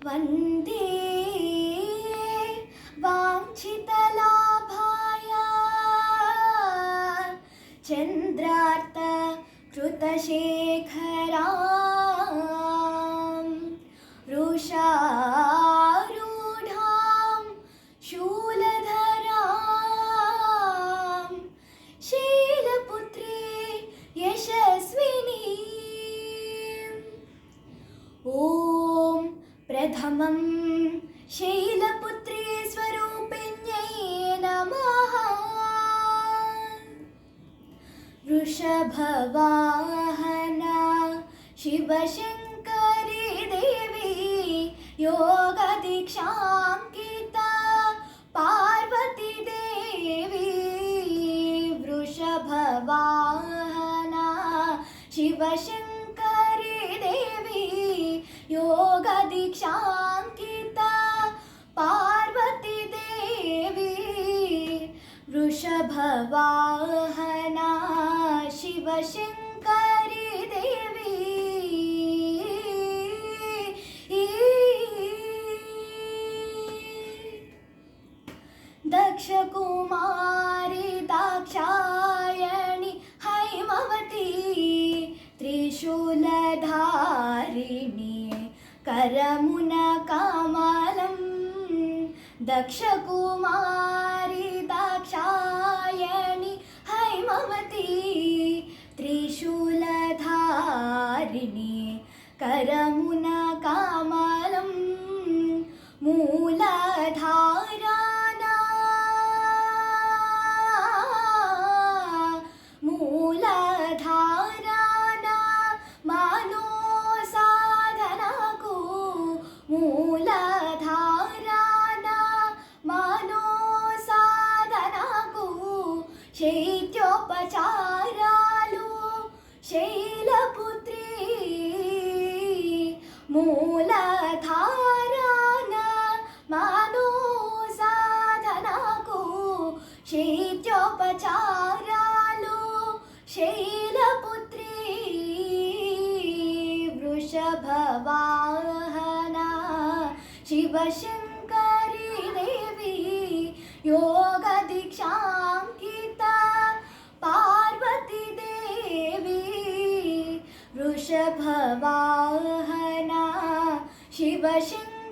वन्दे वाञ्छितलाभाय चन्द्रार्तकृतशेखरां रुषारूढां शूलधरां शीलपुत्री यशस्विनी। ॐ प्रथमं शैलपुत्री स्वरूपिण्यै नमः। वृषभवाहना शिवशङ्करी देवी योगदीक्षाङ्किता पार्वती देवी। वृषभवाहना शिवशङ्करी देवी योगदीक्षाङ्किता पार्वती देवी। वृषभवाहना शिवशङ्करी देवी। दक्षकुमारी दाक्षायणी हैमवती त्रिशूलधारिणी करमुन कमलं। दक्षकुमारी दाक्षायणी हैमवती त्रिशूलधारिणी करमुन कमलं। मूलधारा శైత్యోపచారాలు శైలపుత్రి మూలధారణ మనో సాధనకు శైత్యోపచారాలు శైలపుత్రి। వృషభవాహన శివశంకరీ దేవి योगदीक्षाङ्किता पार्वती देवी। वृषभवाहना शिवशङ्करी